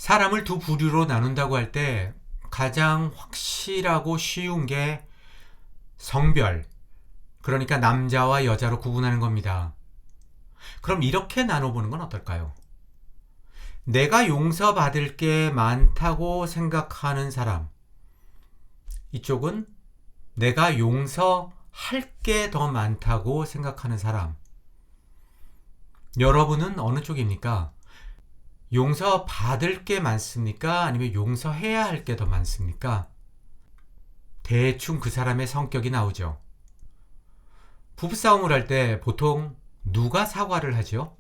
사람을 두 부류로 나눈다고 할 때 가장 확실하고 쉬운 게 성별, 그러니까 남자와 여자로 구분하는 겁니다. 그럼 이렇게 나눠보는 건 어떨까요? 내가 용서받을 게 많다고 생각하는 사람, 이쪽은 내가 용서할 게 더 많다고 생각하는 사람. 여러분은 어느 쪽입니까? 용서받을 게 많습니까? 아니면 용서해야 할 게 더 많습니까? 대충 그 사람의 성격이 나오죠. 부부싸움을 할 때 보통 누가 사과를 하죠?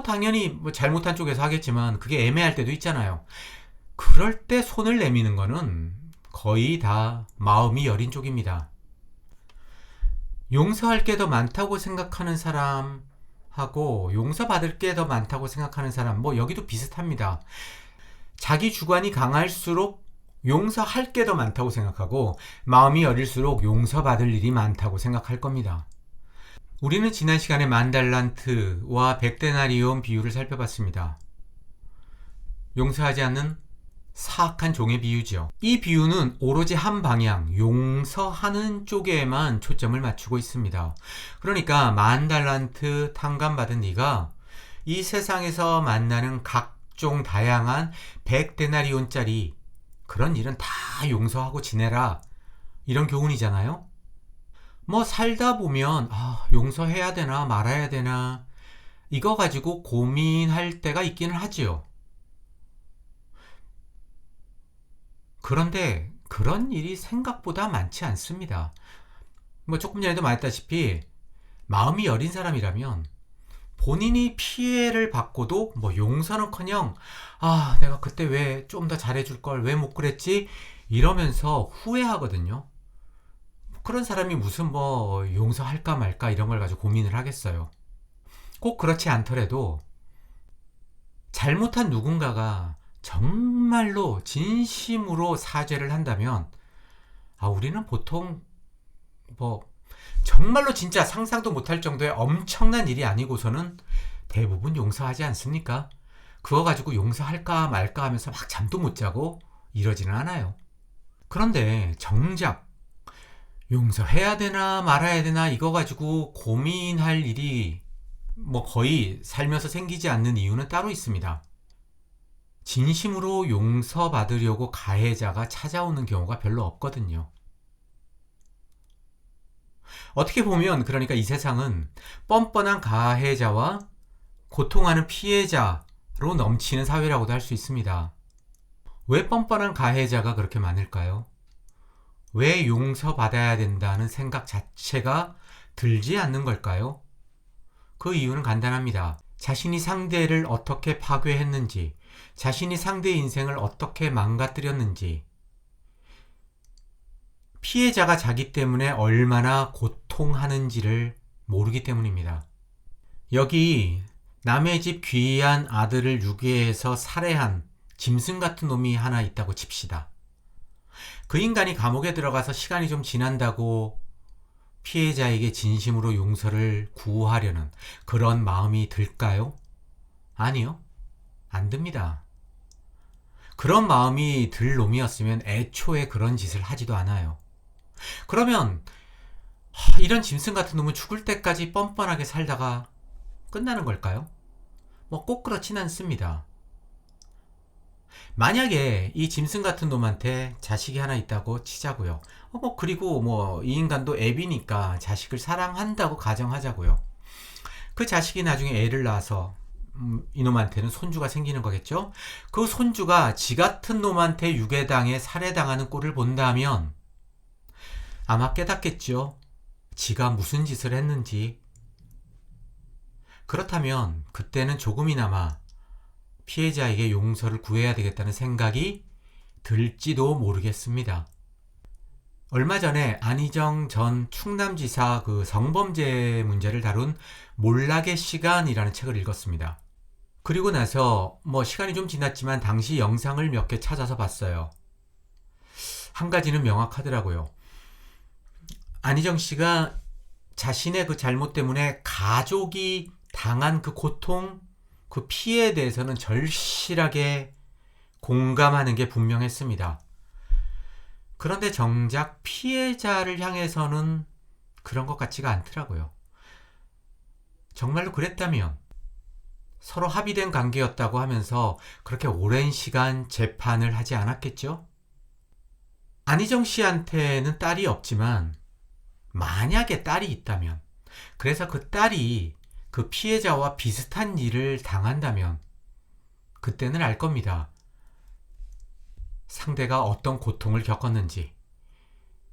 당연히 잘못한 쪽에서 하겠지만 그게 애매할 때도 있잖아요. 그럴 때 손을 내미는 거는 거의 다 마음이 여린 쪽입니다. 용서할 게 더 많다고 생각하는 사람하고 용서받을 게 더 많다고 생각하는 사람, 여기도 비슷합니다. 자기 주관이 강할수록 용서할 게 더 많다고 생각하고 마음이 여릴수록 용서받을 일이 많다고 생각할 겁니다. 우리는 지난 시간에 만달란트와 백데나리온 비유를 살펴봤습니다. 용서하지 않는 사악한 종의 비유죠. 이 비유는 오로지 한 방향, 용서하는 쪽에만 초점을 맞추고 있습니다. 그러니까 만달란트 탕감받은 네가 이 세상에서 만나는 각종 다양한 100데나리온짜리 그런 일은 다 용서하고 지내라, 이런 교훈이잖아요. 살다 보면 용서해야 되나 말아야 되나 이거 가지고 고민할 때가 있기는 하지요. 그런데 그런 일이 생각보다 많지 않습니다. 조금 전에도 말했다시피 마음이 여린 사람이라면 본인이 피해를 받고도 용서는커녕 내가 그때 왜 좀 더 잘해줄 걸, 왜 못 그랬지, 이러면서 후회하거든요. 그런 사람이 무슨 용서할까 말까 이런 걸 가지고 고민을 하겠어요. 꼭 그렇지 않더라도 잘못한 누군가가 정말로 진심으로 사죄를 한다면 우리는 보통 정말로 진짜 상상도 못할 정도의 엄청난 일이 아니고서는 대부분 용서하지 않습니까? 그거 가지고 용서할까 말까 하면서 막 잠도 못 자고 이러지는 않아요. 그런데 정작 용서해야 되나 말아야 되나 이거 가지고 고민할 일이 거의 살면서 생기지 않는 이유는 따로 있습니다. 진심으로 용서받으려고 가해자가 찾아오는 경우가 별로 없거든요. 어떻게 보면 그러니까 이 세상은 뻔뻔한 가해자와 고통하는 피해자로 넘치는 사회라고도 할 수 있습니다. 왜 뻔뻔한 가해자가 그렇게 많을까요? 왜 용서받아야 된다는 생각 자체가 들지 않는 걸까요? 그 이유는 간단합니다. 자신이 상대를 어떻게 파괴했는지, 자신이 상대의 인생을 어떻게 망가뜨렸는지, 피해자가 자기 때문에 얼마나 고통하는지를 모르기 때문입니다. 여기 남의 집 귀한 아들을 유괴해서 살해한 짐승 같은 놈이 하나 있다고 칩시다. 그 인간이 감옥에 들어가서 시간이 좀 지난다고 피해자에게 진심으로 용서를 구하려는 그런 마음이 들까요? 아니요. 안 듭니다. 그런 마음이 들 놈이었으면 애초에 그런 짓을 하지도 않아요. 그러면 이런 짐승 같은 놈은 죽을 때까지 뻔뻔하게 살다가 끝나는 걸까요? 꼭 그렇진 않습니다. 만약에 이 짐승 같은 놈한테 자식이 하나 있다고 치자고요. 그리고 이 인간도 애비니까 자식을 사랑한다고 가정하자고요. 그 자식이 나중에 애를 낳아서 이놈한테는 손주가 생기는 거겠죠. 그 손주가 지 같은 놈한테 유괴당해 살해당하는 꼴을 본다면 아마 깨닫겠죠. 지가 무슨 짓을 했는지. 그렇다면 그때는 조금이나마 피해자에게 용서를 구해야 되겠다는 생각이 들지도 모르겠습니다. 얼마 전에 안희정 전 충남지사 그 성범죄 문제를 다룬 몰락의 시간이라는 책을 읽었습니다. 그리고 나서 시간이 좀 지났지만 당시 영상을 몇 개 찾아서 봤어요. 한 가지는 명확하더라고요. 안희정 씨가 자신의 그 잘못 때문에 가족이 당한 그 고통, 그 피해에 대해서는 절실하게 공감하는 게 분명했습니다. 그런데 정작 피해자를 향해서는 그런 것 같지가 않더라고요. 정말로 그랬다면 서로 합의된 관계였다고 하면서 그렇게 오랜 시간 재판을 하지 않았겠죠? 안희정 씨한테는 딸이 없지만 만약에 딸이 있다면, 그래서 그 딸이 그 피해자와 비슷한 일을 당한다면 그때는 알 겁니다. 상대가 어떤 고통을 겪었는지.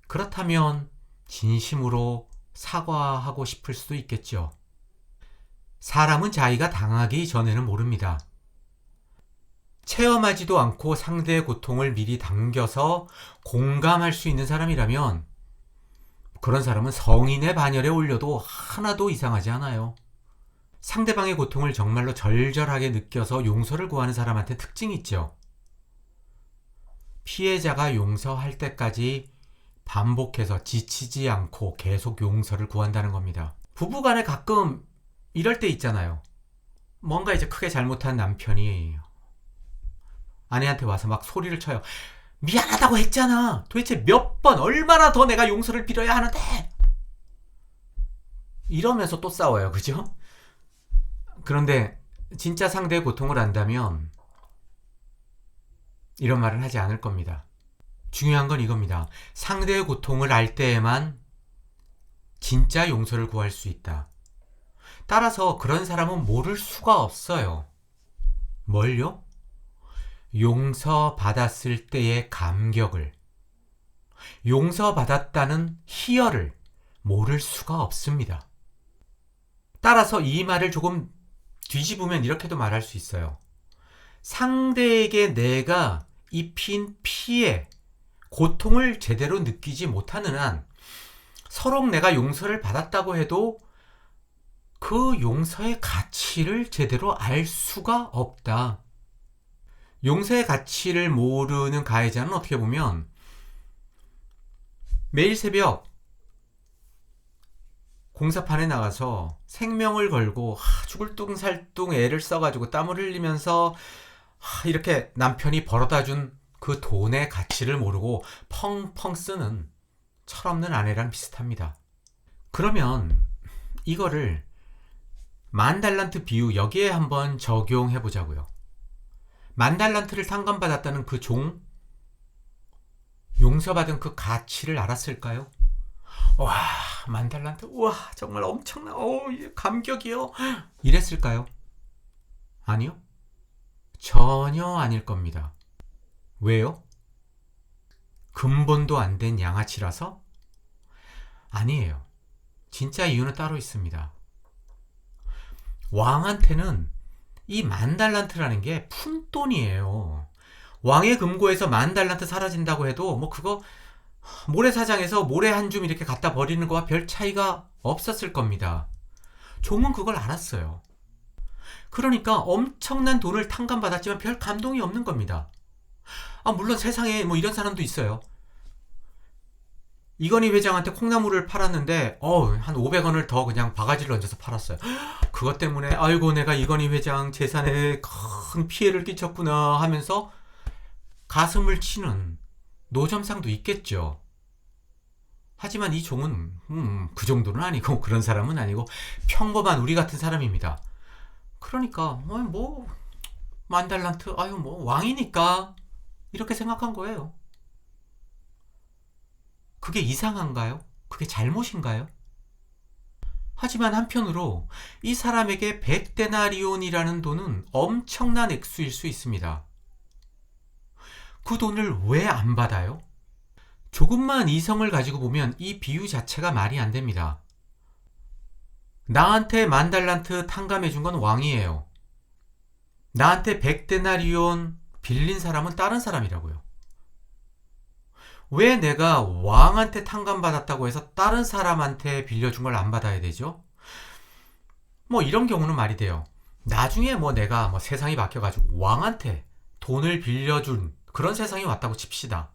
그렇다면 진심으로 사과하고 싶을 수도 있겠죠. 사람은 자기가 당하기 전에는 모릅니다. 체험하지도 않고 상대의 고통을 미리 당겨서 공감할 수 있는 사람이라면 그런 사람은 성인의 반열에 올려도 하나도 이상하지 않아요. 상대방의 고통을 정말로 절절하게 느껴서 용서를 구하는 사람한테 특징이 있죠. 피해자가 용서할 때까지 반복해서 지치지 않고 계속 용서를 구한다는 겁니다. 부부간에 가끔 이럴 때 있잖아요. 뭔가 이제 크게 잘못한 남편이 아내한테 와서 막 소리를 쳐요. 미안하다고 했잖아. 도대체 몇 번, 얼마나 더 내가 용서를 빌어야 하는데. 이러면서 또 싸워요. 그죠? 그런데 진짜 상대의 고통을 안다면 이런 말은 하지 않을 겁니다. 중요한 건 이겁니다. 상대의 고통을 알 때에만 진짜 용서를 구할 수 있다. 따라서 그런 사람은 모를 수가 없어요. 뭘요? 용서받았을 때의 감격을, 용서받았다는 희열을 모를 수가 없습니다. 따라서 이 말을 조금 뒤집으면 이렇게도 말할 수 있어요. 상대에게 내가 입힌 피해, 고통을 제대로 느끼지 못하는 한 서로 내가 용서를 받았다고 해도 그 용서의 가치를 제대로 알 수가 없다. 용서의 가치를 모르는 가해자는 어떻게 보면 매일 새벽 공사판에 나가서 생명을 걸고 죽을 뚱살뚱 애를 써가지고 땀을 흘리면서 이렇게 남편이 벌어다 준 그 돈의 가치를 모르고 펑펑 쓰는 철없는 아내랑 비슷합니다. 그러면 이거를 10,000달란트 비유 여기에 한번 적용해 보자고요. 10,000달란트를 상감받았다는 그 종, 용서받은 그 가치를 알았을까요? 와, 10,000달란트, 우와, 정말 엄청나, 감격이요. 이랬을까요? 아니요. 전혀 아닐 겁니다. 왜요? 근본도 안 된 양아치라서? 아니에요. 진짜 이유는 따로 있습니다. 왕한테는 이 10,000달란트라는 게 푼돈이에요. 왕의 금고에서 10,000달란트 사라진다고 해도 뭐 그거 모래사장에서 모래 한 줌 이렇게 갖다 버리는 거와 별 차이가 없었을 겁니다. 종은 그걸 알았어요. 그러니까 엄청난 돈을 탕감받았지만 별 감동이 없는 겁니다. 물론 세상에 뭐 이런 사람도 있어요. 이건희 회장한테 콩나물을 팔았는데 한 500원을 더 그냥 바가지를 얹어서 팔았어요. 그것 때문에 아이고 내가 이건희 회장 재산에 큰 피해를 끼쳤구나 하면서 가슴을 치는 노점상도 있겠죠. 하지만 이 종은 그 정도는 아니고 그런 사람은 아니고 평범한 우리 같은 사람입니다. 그러니까 뭐 10,000달란트 뭐 왕이니까 이렇게 생각한 거예요. 그게 이상한가요? 그게 잘못인가요? 하지만 한편으로 이 사람에게 100데나리온이라는 돈은 엄청난 액수일 수 있습니다. 그 돈을 왜 안 받아요? 조금만 이성을 가지고 보면 이 비유 자체가 말이 안 됩니다. 나한테 10,000달란트 탕감해 준 건 왕이에요. 나한테 100데나리온 빌린 사람은 다른 사람이라고요. 왜 내가 왕한테 탕감받았다고 해서 다른 사람한테 빌려준 걸 안 받아야 되죠? 뭐 이런 경우는 말이 돼요. 나중에 내가 세상이 바뀌어가지고 왕한테 돈을 빌려준 그런 세상이 왔다고 칩시다.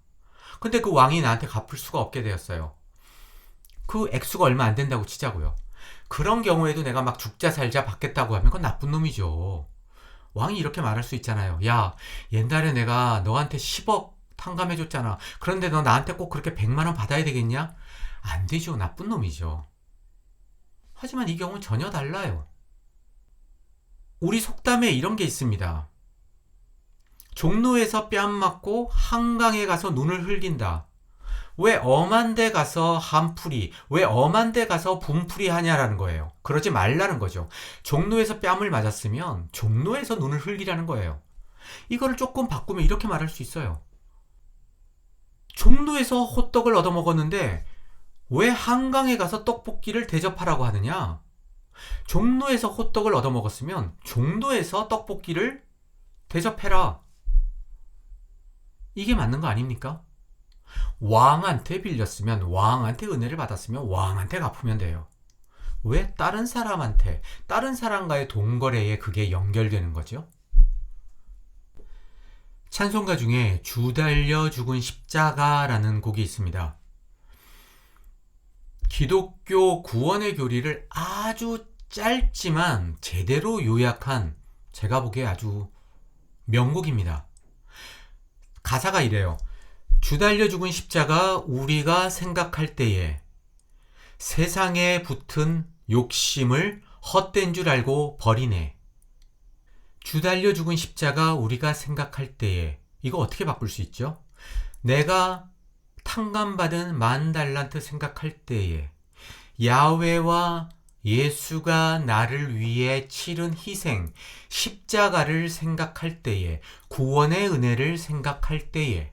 근데 그 왕이 나한테 갚을 수가 없게 되었어요. 그 액수가 얼마 안 된다고 치자고요. 그런 경우에도 내가 막 죽자 살자 받겠다고 하면 그건 나쁜 놈이죠. 왕이 이렇게 말할 수 있잖아요. 야, 옛날에 내가 너한테 10억 탕감해줬잖아. 그런데 너 나한테 꼭 그렇게 100만 원 받아야 되겠냐? 안 되죠. 나쁜 놈이죠. 하지만 이 경우는 전혀 달라요. 우리 속담에 이런 게 있습니다. 종로에서 뺨 맞고 한강에 가서 눈을 흘긴다. 왜 엄한 데 가서 한풀이, 왜 엄한 데 가서 분풀이 하냐라는 거예요. 그러지 말라는 거죠. 종로에서 뺨을 맞았으면 종로에서 눈을 흘기라는 거예요. 이거를 조금 바꾸면 이렇게 말할 수 있어요. 종로에서 호떡을 얻어먹었는데 왜 한강에 가서 떡볶이를 대접하라고 하느냐? 종로에서 호떡을 얻어먹었으면 종로에서 떡볶이를 대접해라. 이게 맞는 거 아닙니까? 왕한테 빌렸으면 왕한테 은혜를 받았으면 왕한테 갚으면 돼요. 왜 다른 사람한테, 다른 사람과의 동거래에 그게 연결되는 거죠? 찬송가 중에 주 달려 죽은 십자가라는 곡이 있습니다. 기독교 구원의 교리를 아주 짧지만 제대로 요약한 제가 보기에 아주 명곡입니다. 가사가 이래요. 주 달려 죽은 십자가 우리가 생각할 때에 세상에 붙은 욕심을 헛된 줄 알고 버리네. 주 달려 죽은 십자가 우리가 생각할 때에 이거 어떻게 바꿀 수 있죠? 내가 탕감받은 10,000달란트 생각할 때에 야훼와 예수가 나를 위해 치른 희생, 십자가를 생각할 때에 구원의 은혜를 생각할 때에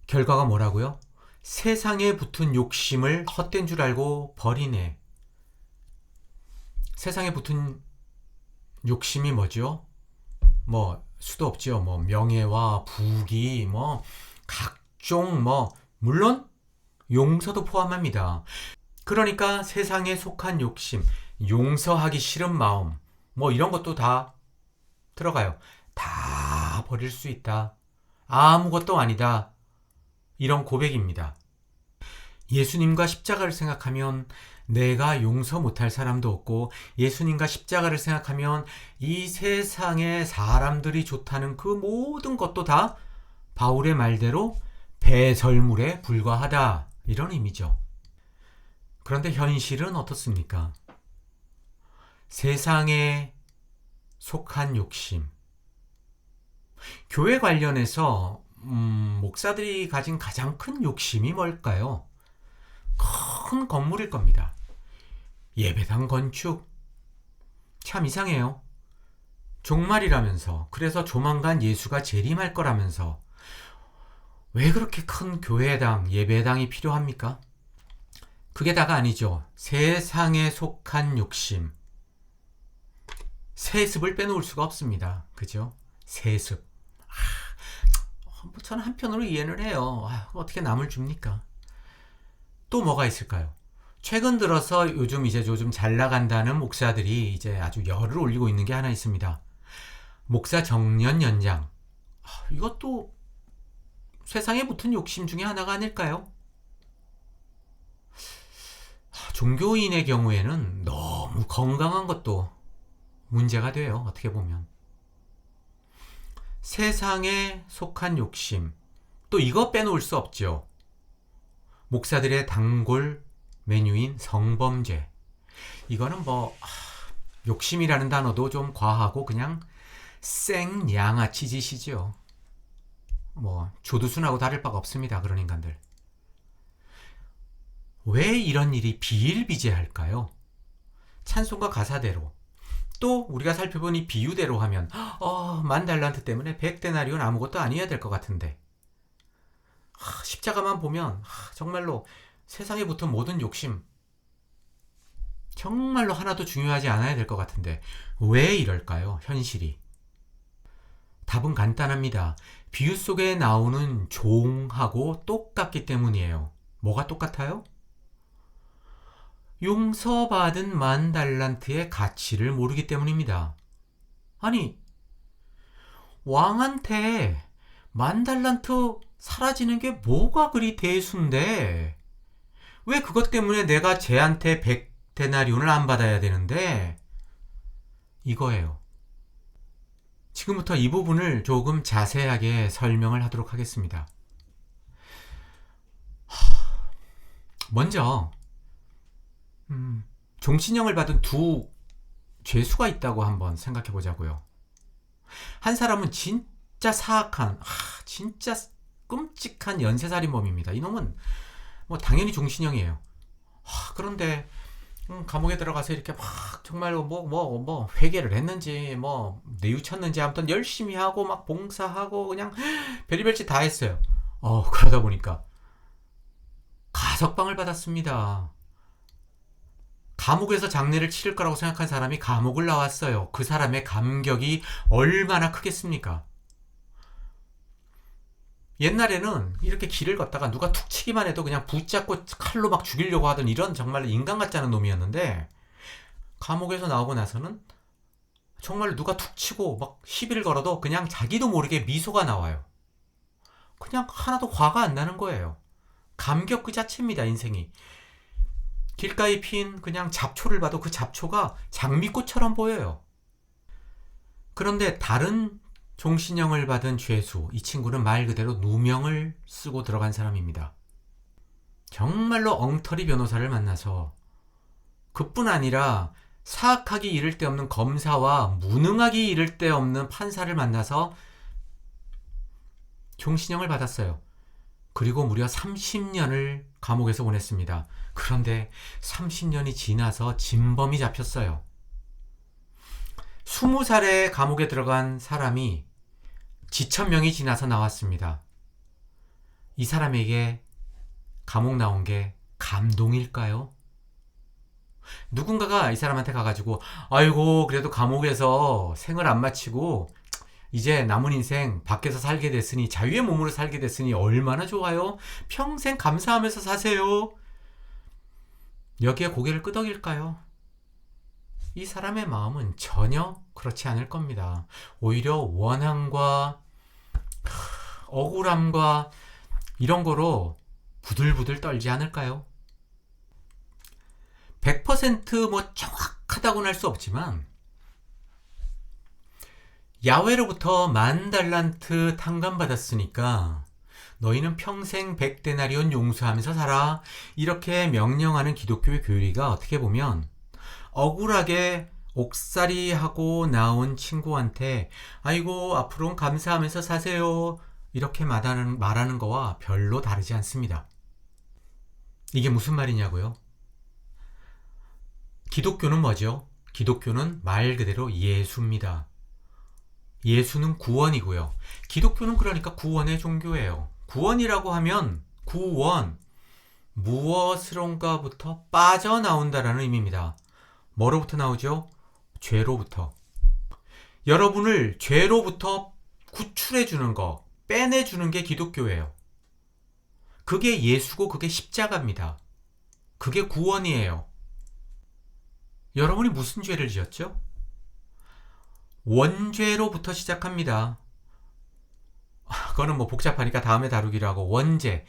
결과가 뭐라고요? 세상에 붙은 욕심을 헛된 줄 알고 버리네. 세상에 붙은 욕심이 뭐죠? 수도 없죠. 명예와 부귀, 각종, 물론 용서도 포함합니다. 그러니까 세상에 속한 욕심, 용서하기 싫은 마음, 이런 것도 다 들어가요. 다 버릴 수 있다. 아무것도 아니다. 이런 고백입니다. 예수님과 십자가를 생각하면 내가 용서 못할 사람도 없고, 예수님과 십자가를 생각하면 이 세상에 사람들이 좋다는 그 모든 것도 다 바울의 말대로 배설물에 불과하다. 이런 의미죠. 그런데 현실은 어떻습니까? 세상에 속한 욕심. 교회 관련해서 목사들이 가진 가장 큰 욕심이 뭘까요? 큰 건물일 겁니다. 예배당 건축. 참 이상해요. 종말이라면서, 그래서 조만간 예수가 재림할 거라면서 왜 그렇게 큰 교회당, 예배당이 필요합니까? 그게 다가 아니죠. 세상에 속한 욕심. 세습을 빼놓을 수가 없습니다. 그죠? 세습. 저는 한편으로 이해를 해요. 어떻게 남을 줍니까? 또 뭐가 있을까요? 최근 들어서 요즘 잘 나간다는 목사들이 이제 아주 열을 올리고 있는 게 하나 있습니다. 목사 정년 연장. 이것도 세상에 붙은 욕심 중에 하나가 아닐까요? 종교인의 경우에는 너무 건강한 것도 문제가 돼요. 어떻게 보면. 세상에 속한 욕심. 또 이거 빼놓을 수 없죠. 목사들의 단골 메뉴인 성범죄. 이거는 욕심이라는 단어도 좀 과하고 그냥 생양아치 짓이죠. 조두순하고 다를 바가 없습니다. 그런 인간들. 왜 이런 일이 비일비재할까요? 찬송가 가사대로, 또 우리가 살펴본 이 비유대로 하면 10,000달란트 때문에 100데나리온 아무것도 아니어야 될 것 같은데, 십자가만 보면 정말로 세상에 붙은 모든 욕심 정말로 하나도 중요하지 않아야 될 것 같은데 왜 이럴까요? 현실이. 답은 간단합니다. 비유 속에 나오는 종하고 똑같기 때문이에요. 뭐가 똑같아요? 용서받은 10,000달란트의 가치를 모르기 때문입니다. 아니, 왕한테 10,000달란트 사라지는 게 뭐가 그리 대수인데 왜 그것 때문에 내가 쟤한테 100데나리온을 안 받아야 되는데? 이거예요. 지금부터 이 부분을 조금 자세하게 설명을 하도록 하겠습니다. 먼저 종신형을 받은 두 죄수가 있다고 한번 생각해 보자고요. 한 사람은 진짜 사악한, 진짜 끔찍한 연쇄살인범입니다. 이놈은 뭐 당연히 종신형이에요. 그런데 감옥에 들어가서 이렇게 막 정말 회개를 했는지 뉘우쳤는지 아무튼 열심히 하고 막 봉사하고 그냥 별의별 짓 다 했어요. 그러다 보니까 가석방을 받았습니다. 감옥에서 장례를 치를 거라고 생각한 사람이 감옥을 나왔어요. 그 사람의 감격이 얼마나 크겠습니까? 옛날에는 이렇게 길을 걷다가 누가 툭 치기만 해도 그냥 붙잡고 칼로 막 죽이려고 하던 이런 정말 인간 같지 않은 놈이었는데, 감옥에서 나오고 나서는 정말 누가 툭 치고 막 시비를 걸어도 그냥 자기도 모르게 미소가 나와요. 그냥 하나도 화가 안 나는 거예요. 감격 그 자체입니다, 인생이. 길가에 핀 그냥 잡초를 봐도 그 잡초가 장미꽃처럼 보여요. 그런데 다른 종신형을 받은 죄수, 이 친구는 말 그대로 누명을 쓰고 들어간 사람입니다. 정말로 엉터리 변호사를 만나서, 그뿐 아니라 사악하기 이를 데 없는 검사와 무능하기 이를 데 없는 판사를 만나서 종신형을 받았어요. 그리고 무려 30년을 감옥에서 보냈습니다. 그런데 30년이 지나서 진범이 잡혔어요. 20살에 감옥에 들어간 사람이 지천명이 지나서 나왔습니다. 이 사람에게 감옥 나온 게 감동일까요? 누군가가 이 사람한테 가가지고 아이고 그래도 감옥에서 생을 안 마치고 이제 남은 인생 밖에서 살게 됐으니, 자유의 몸으로 살게 됐으니 얼마나 좋아요? 평생 감사하면서 사세요. 여기에 고개를 끄덕일까요? 이 사람의 마음은 전혀 그렇지 않을 겁니다. 오히려 원함과 억울함과 이런 거로 부들부들 떨지 않을까요? 100% 정확하다고는 할 수 없지만, 야훼로부터 10,000달란트 탕감받았으니까 너희는 평생 100데나리온 용서하면서 살아, 이렇게 명령하는 기독교의 교리가 어떻게 보면 억울하게 옥살이하고 나온 친구한테 아이고 앞으로는 감사하면서 사세요 이렇게 말하는 거와 별로 다르지 않습니다. 이게 무슨 말이냐고요? 기독교는 뭐죠? 기독교는 말 그대로 예수입니다. 예수는 구원이고요. 기독교는 그러니까 구원의 종교예요. 구원이라고 하면 구원, 무엇으론가부터 빠져나온다라는 의미입니다. 뭐로부터 나오죠? 죄로부터. 여러분을 죄로부터 구출해주는 거, 빼내주는 게 기독교예요. 그게 예수고 그게 십자가입니다. 그게 구원이에요. 여러분이 무슨 죄를 지었죠? 원죄로부터 시작합니다. 그거는 복잡하니까 다음에 다루기로 하고, 원죄.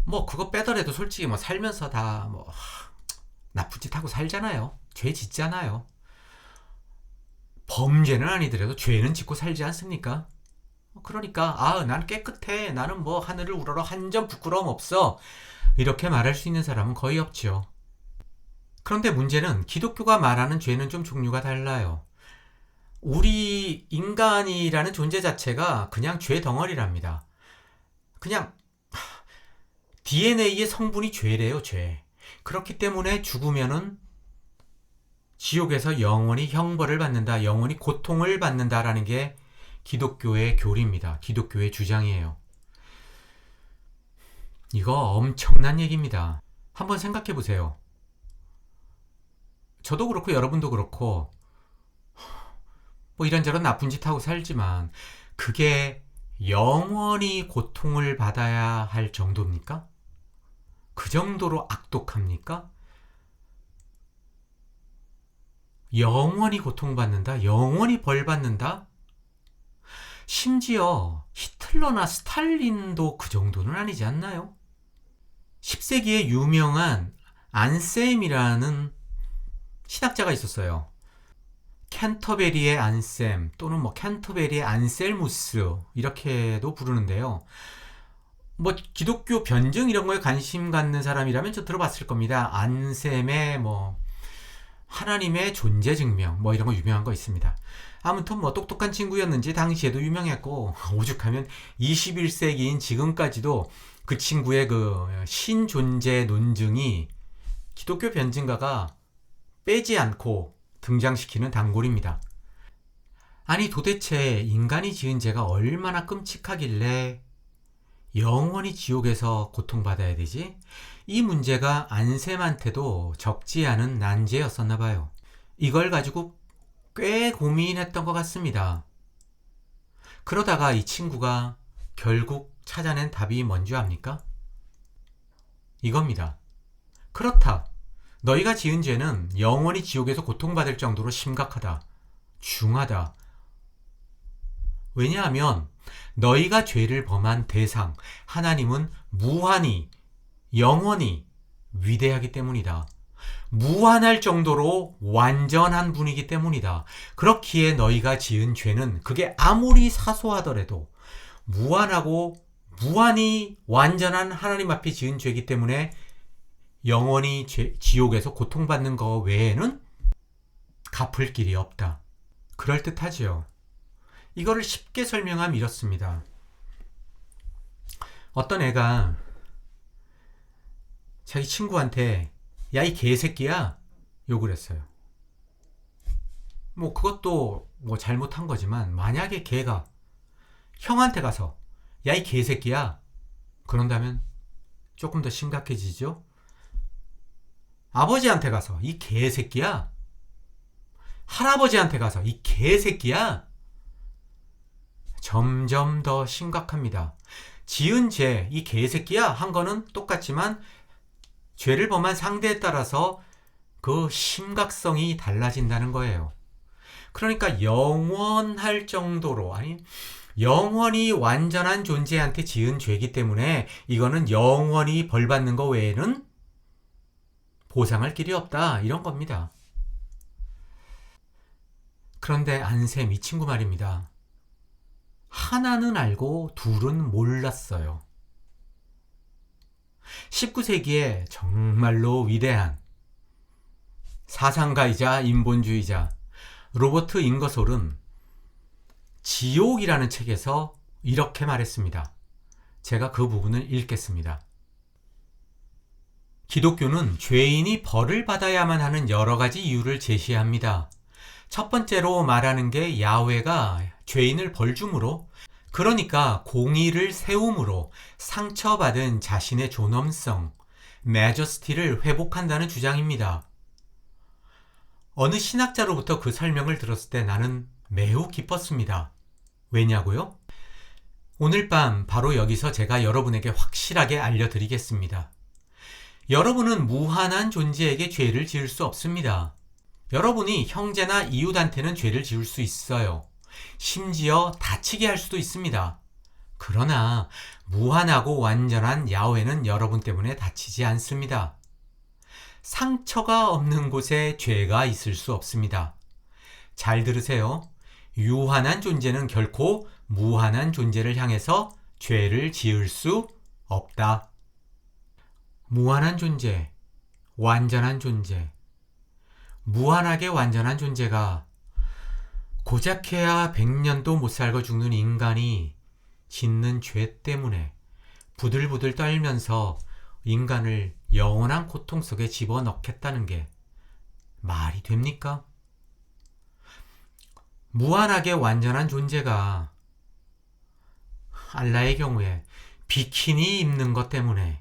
그거 빼더라도 솔직히 살면서 다 나쁜 짓 하고 살잖아요. 죄 짓잖아요. 범죄는 아니더라도 죄는 짓고 살지 않습니까? 그러니까 나는 깨끗해, 나는 하늘을 우러러 한 점 부끄러움 없어, 이렇게 말할 수 있는 사람은 거의 없죠. 그런데 문제는 기독교가 말하는 죄는 좀 종류가 달라요. 우리 인간이라는 존재 자체가 그냥 죄 덩어리랍니다. 그냥 DNA의 성분이 죄래요, 죄. 그렇기 때문에 죽으면은 지옥에서 영원히 형벌을 받는다, 영원히 고통을 받는다라는 게 기독교의 교리입니다. 기독교의 주장이에요. 이거 엄청난 얘기입니다. 한번 생각해 보세요. 저도 그렇고 여러분도 그렇고 이런저런 나쁜 짓 하고 살지만 그게 영원히 고통을 받아야 할 정도입니까? 그 정도로 악독합니까? 영원히 고통받는다? 영원히 벌받는다? 심지어 히틀러나 스탈린도 그 정도는 아니지 않나요? 10세기에 유명한 안셈이라는 신학자가 있었어요. 캔터베리의 안셈 또는 뭐 캔터베리의 안셀무스 이렇게도 부르는데요. 뭐 기독교 변증 이런 거에 관심 갖는 사람이라면 저 들어봤을 겁니다. 안셈의 뭐 하나님의 존재 증명 뭐 이런 거 유명한 거 있습니다. 아무튼 뭐 똑똑한 친구였는지 당시에도 유명했고 오죽하면 21세기인 지금까지도 그 친구의 그 신존재 논증이 기독교 변증가가 빼지 않고 등장시키는 단골입니다. 아니 도대체 인간이 지은 죄가 얼마나 끔찍하길래 영원히 지옥에서 고통받아야 되지? 이 문제가 안셈한테도 적지 않은 난제였었나 봐요. 이걸 가지고 꽤 고민했던 것 같습니다. 그러다가 이 친구가 결국 찾아낸 답이 뭔지 압니까? 이겁니다. 그렇다. 너희가 지은 죄는 영원히 지옥에서 고통받을 정도로 심각하다. 중하다. 왜냐하면 너희가 죄를 범한 대상, 하나님은 무한히, 영원히 위대하기 때문이다. 무한할 정도로 완전한 분이기 때문이다. 그렇기에 너희가 지은 죄는 그게 아무리 사소하더라도 무한하고 무한히 완전한 하나님 앞에 지은 죄이기 때문에 영원히 지옥에서 고통받는 것 외에는 갚을 길이 없다. 그럴듯하지요. 이거를 쉽게 설명하면 이렇습니다. 어떤 애가 자기 친구한테 야 이 개새끼야 욕을 했어요. 뭐 그것도 뭐 잘못한 거지만 만약에 걔가 형한테 가서 야 이 개새끼야 그런다면 조금 더 심각해지죠. 아버지한테 가서 이 개새끼야, 할아버지한테 가서 이 개새끼야, 점점 더 심각합니다. 지은 죄, 이 개새끼야 한 거는 똑같지만 죄를 범한 상대에 따라서 그 심각성이 달라진다는 거예요. 그러니까 영원할 정도로, 아니 영원히 완전한 존재한테 지은 죄이기 때문에 이거는 영원히 벌받는 거 외에는 보상할 길이 없다, 이런 겁니다. 그런데 안셈 이 친구 말입니다. 하나는 알고 둘은 몰랐어요. 19세기에 정말로 위대한 사상가이자 인본주의자 로버트 잉거솔은 지옥이라는 책에서 이렇게 말했습니다. 제가 그 부분을 읽겠습니다. 기독교는 죄인이 벌을 받아야만 하는 여러 가지 이유를 제시합니다. 첫 번째로 말하는 게 야훼가 죄인을 벌줌으로, 그러니까 공의를 세움으로 상처받은 자신의 존엄성, 매저스티를 회복한다는 주장입니다. 어느 신학자로부터 그 설명을 들었을 때 나는 매우 기뻤습니다. 왜냐고요? 오늘 밤 바로 여기서 제가 여러분에게 확실하게 알려드리겠습니다. 여러분은 무한한 존재에게 죄를 지을 수 없습니다. 여러분이 형제나 이웃한테는 죄를 지을 수 있어요. 심지어 다치게 할 수도 있습니다. 그러나 무한하고 완전한 야훼는 여러분 때문에 다치지 않습니다. 상처가 없는 곳에 죄가 있을 수 없습니다. 잘 들으세요. 유한한 존재는 결코 무한한 존재를 향해서 죄를 지을 수 없다. 무한한 존재, 완전한 존재, 무한하게 완전한 존재가 고작해야 100년도 못 살고 죽는 인간이 짓는 죄 때문에 부들부들 떨면서 인간을 영원한 고통 속에 집어넣겠다는 게 말이 됩니까? 무한하게 완전한 존재가 알라의 경우에 비키니 입는 것 때문에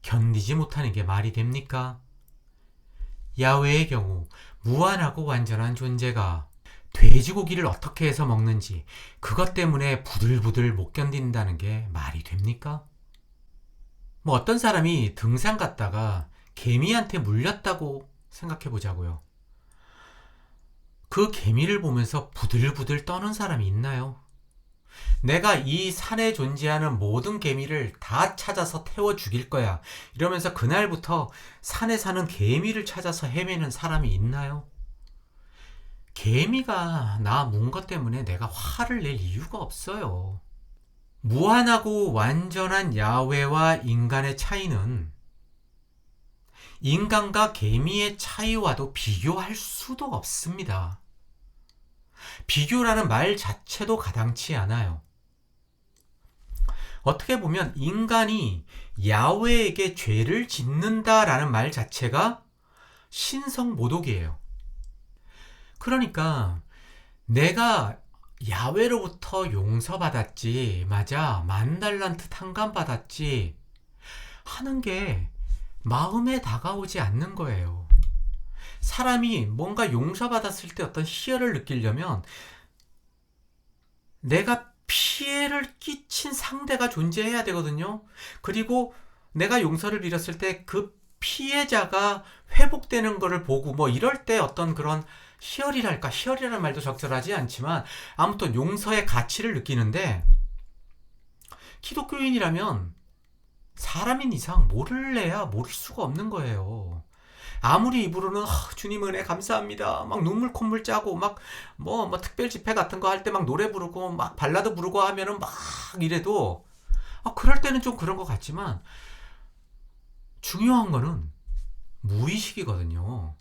견디지 못하는 게 말이 됩니까? 야훼의 경우 무한하고 완전한 존재가 돼지고기를 어떻게 해서 먹는지 그것 때문에 부들부들 못 견딘다는 게 말이 됩니까? 뭐 어떤 사람이 등산 갔다가 개미한테 물렸다고 생각해 보자고요. 그 개미를 보면서 부들부들 떠는 사람이 있나요? 내가 이 산에 존재하는 모든 개미를 다 찾아서 태워 죽일 거야, 이러면서 그날부터 산에 사는 개미를 찾아서 헤매는 사람이 있나요? 개미가 나 문 것 때문에 내가 화를 낼 이유가 없어요. 무한하고 완전한 야훼와 인간의 차이는 인간과 개미의 차이와도 비교할 수도 없습니다. 비교라는 말 자체도 가당치 않아요. 어떻게 보면 인간이 야훼에게 죄를 짓는다라는 말 자체가 신성모독이에요. 그러니까 내가 야훼로부터 용서받았지, 맞아, 10,000달란트 탕감받았지 하는 게 마음에 다가오지 않는 거예요. 사람이 뭔가 용서받았을 때 어떤 희열을 느끼려면 내가 피해를 끼친 상대가 존재해야 되거든요. 그리고 내가 용서를 빌었을 때 그 피해자가 회복되는 거를 보고 뭐 이럴 때 어떤 그런 희열이랄까, 희열이라는 말도 적절하지 않지만 아무튼 용서의 가치를 느끼는데, 기독교인이라면 사람인 이상 모를래야 모를 수가 없는 거예요. 아무리 입으로는 주님 은혜 감사합니다 막 눈물 콧물 짜고 막 뭐 특별 집회 같은 거 할 때 막 노래 부르고 막 발라드 부르고 하면은 막 이래도 그럴 때는 좀 그런 것 같지만, 중요한 거는 무의식이거든요.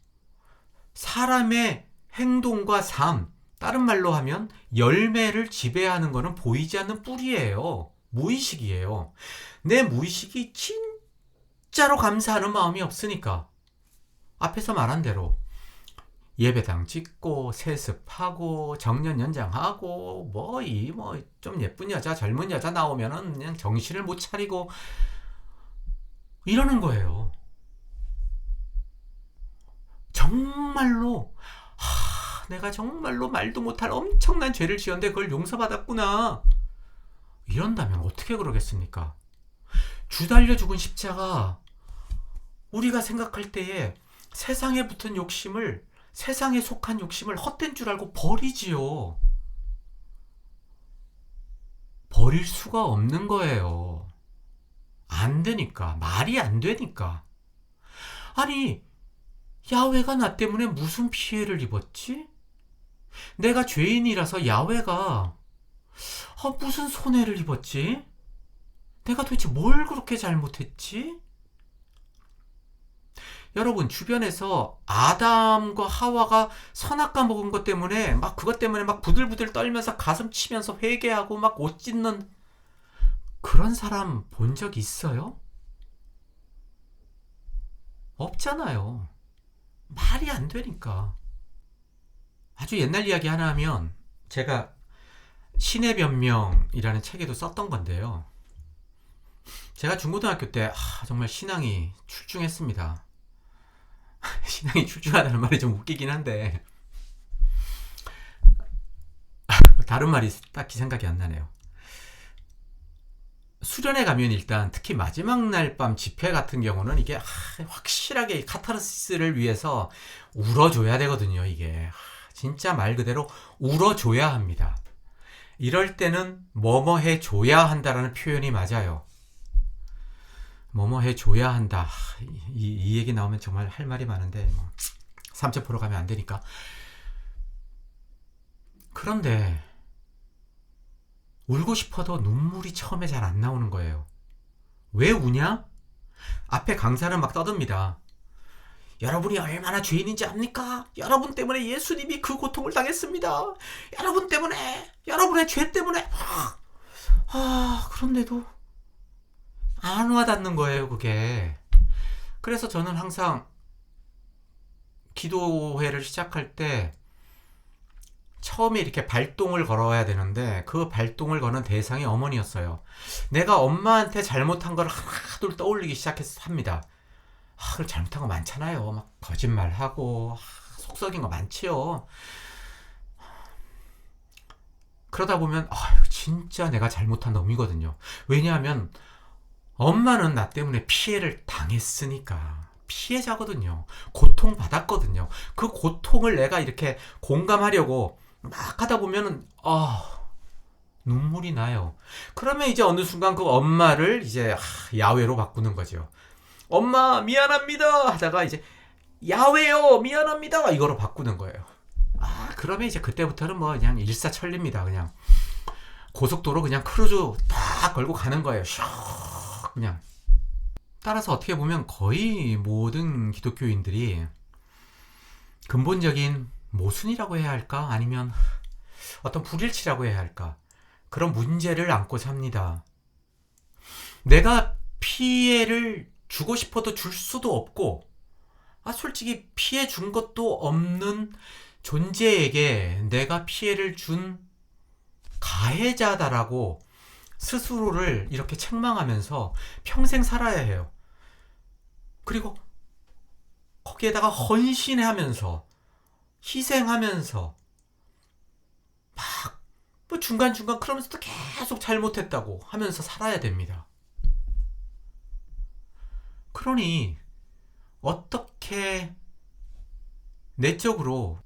사람의 행동과 삶, 다른 말로 하면 열매를 지배하는 거는 보이지 않는 뿌리예요. 무의식이에요. 내 무의식이 진짜로 감사하는 마음이 없으니까 앞에서 말한 대로 예배당 짓고 세습하고 정년 연장하고 좀 예쁜 여자 젊은 여자 나오면은 그냥 정신을 못 차리고 이러는 거예요. 정말로 내가 정말로 말도 못할 엄청난 죄를 지었는데 그걸 용서받았구나 이런다면 어떻게 그러겠습니까? 주 달려 죽은 십자가, 우리가 생각할 때에 세상에 붙은 욕심을, 세상에 속한 욕심을 헛된 줄 알고 버리지요. 버릴 수가 없는 거예요. 안 되니까. 말이 안 되니까. 아니, 야훼가 나 때문에 무슨 피해를 입었지? 내가 죄인이라서 야훼가 무슨 손해를 입었지? 내가 도대체 뭘 그렇게 잘못했지? 여러분, 주변에서 아담과 하와가 선악과 먹은 것 때문에 그것 때문에 부들부들 떨면서 가슴 치면서 회개하고 옷 찢는 그런 사람 본 적 있어요? 없잖아요. 말이 안 되니까. 아주 옛날 이야기 하나 하면, 제가 신의 변명이라는 책에도 썼던 건데요. 제가 중고등학교 때 정말 신앙이 출중했습니다. 신앙이 출중하다는 말이 좀 웃기긴 한데 다른 말이 딱히 생각이 안 나네요. 수련회 가면 일단 특히 마지막 날 밤 집회 같은 경우는 이게 확실하게 카타르시스를 위해서 울어줘야 되거든요. 이게 진짜 말 그대로 울어줘야 합니다. 이럴 때는 뭐뭐 해줘야 한다라는 표현이 맞아요. 뭐뭐 해줘야 한다. 이 얘기 나오면 정말 할 말이 많은데 삼천포로 가면 안 되니까. 그런데 울고 싶어도 눈물이 처음에 잘 안 나오는 거예요. 왜 우냐? 앞에 강사는 떠듭니다. 여러분이 얼마나 죄인인지 압니까? 여러분 때문에 예수님이 그 고통을 당했습니다. 여러분 때문에, 여러분의 죄 때문에. 그런데도 안 와닿는 거예요, 그게. 그래서 저는 항상 기도회를 시작할 때 처음에 이렇게 발동을 걸어야 되는데, 그 발동을 거는 대상이 어머니였어요. 내가 엄마한테 잘못한 걸 하나둘 떠올리기 시작합니다. 그걸 잘못한 거 많잖아요. 거짓말하고 속 썩인 거 많지요. 그러다 보면 진짜 내가 잘못한 놈이거든요. 왜냐하면 엄마는 나 때문에 피해를 당했으니까 피해자거든요. 고통받았거든요. 그 고통을 내가 이렇게 공감하려고 막 하다 보면은 눈물이 나요. 그러면 이제 어느 순간 그 엄마를 이제 야훼로 바꾸는 거죠. 엄마 미안합니다 하다가 이제 야훼요 미안합니다 이거로 바꾸는 거예요. 그러면 이제 그때부터는 뭐 그냥 일사천리입니다. 그냥 고속도로 그냥 크루즈 딱 걸고 가는 거예요. 슉 그냥. 따라서 어떻게 보면 거의 모든 기독교인들이 근본적인 모순이라고 해야 할까? 아니면 어떤 불일치라고 해야 할까? 그런 문제를 안고 삽니다. 내가 피해를 주고 싶어도 줄 수도 없고, 솔직히 피해 준 것도 없는 존재에게 내가 피해를 준 가해자다라고 스스로를 이렇게 책망하면서 평생 살아야 해요. 그리고 거기에다가 헌신하면서 희생하면서 막 뭐 중간중간 그러면서도 계속 잘못했다고 하면서 살아야 됩니다. 그러니 어떻게 내적으로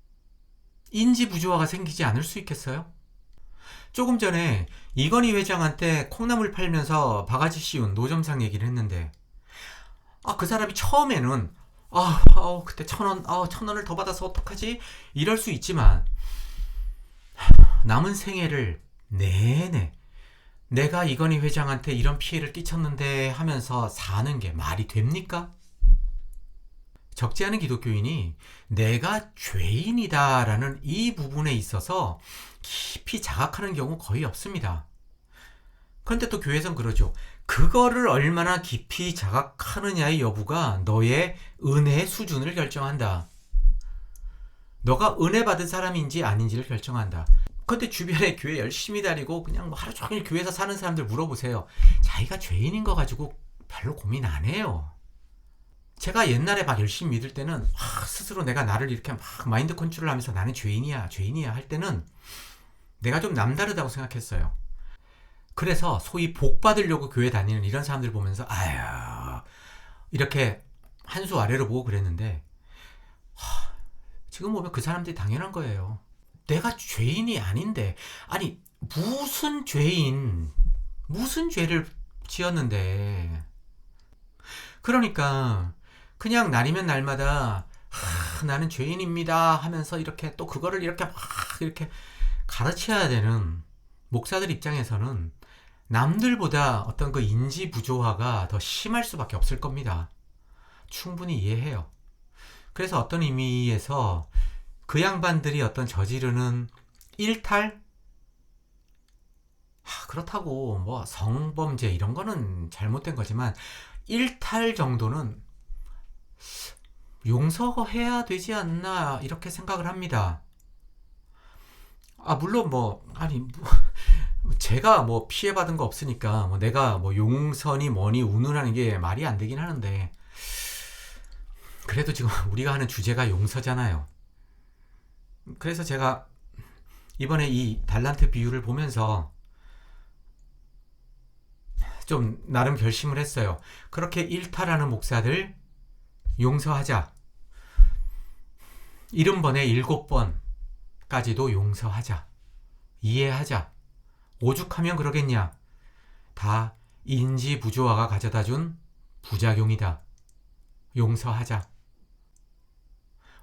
인지 부조화가 생기지 않을 수 있겠어요? 조금 전에 이건희 회장한테 콩나물 팔면서 바가지 씌운 노점상 얘기를 했는데, 그 사람이 처음에는 그때 1,000원, 1,000원을 더 받아서 어떡하지? 이럴 수 있지만 남은 생애를 내내 내가 이건희 회장한테 이런 피해를 끼쳤는데 하면서 사는 게 말이 됩니까? 적지 않은 기독교인이 내가 죄인이다라는 이 부분에 있어서 깊이 자각하는 경우 거의 없습니다. 그런데 또 교회에서는 그러죠. 그거를 얼마나 깊이 자각하느냐의 여부가 너의 은혜의 수준을 결정한다. 너가 은혜 받은 사람인지 아닌지를 결정한다. 그런데 주변에 교회 열심히 다니고 그냥 하루 종일 교회에서 사는 사람들 물어보세요. 자기가 죄인인 거 가지고 별로 고민 안 해요. 제가 옛날에 막 열심히 믿을 때는 스스로 내가 나를 이렇게 막 마인드 컨트롤 하면서 나는 죄인이야 할 때는 내가 좀 남다르다고 생각했어요. 그래서 소위 복 받으려고 교회 다니는 이런 사람들 보면서 이렇게 한 수 아래로 보고 그랬는데, 지금 보면 그 사람들이 당연한 거예요. 내가 죄인이 아닌데, 아니 무슨 죄를 지었는데. 그러니까 그냥 날이면 날마다 나는 죄인입니다 하면서 이렇게 또 그거를 이렇게 막 이렇게 가르쳐야 되는 목사들 입장에서는 남들보다 어떤 그 인지 부조화가 더 심할 수밖에 없을 겁니다. 충분히 이해해요. 그래서 어떤 의미에서 그 양반들이 어떤 저지르는 일탈? 그렇다고 뭐 성범죄 이런 거는 잘못된 거지만 일탈 정도는 용서해야 되지 않나 이렇게 생각을 합니다. 물론 제가 피해받은 거 없으니까 내가 용서니 뭐니 운운하는 게 말이 안 되긴 하는데, 그래도 지금 우리가 하는 주제가 용서잖아요. 그래서 제가 이번에 이 달란트 비유를 보면서 좀 나름 결심을 했어요. 그렇게 일탈하는 목사들 용서하자. 70번에 7번까지도 용서하자. 이해하자. 오죽하면 그러겠냐. 다 인지 부조화가 가져다준 부작용이다. 용서하자.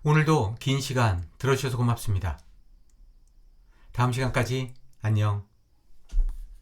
오늘도 긴 시간 들어주셔서 고맙습니다. 다음 시간까지 안녕.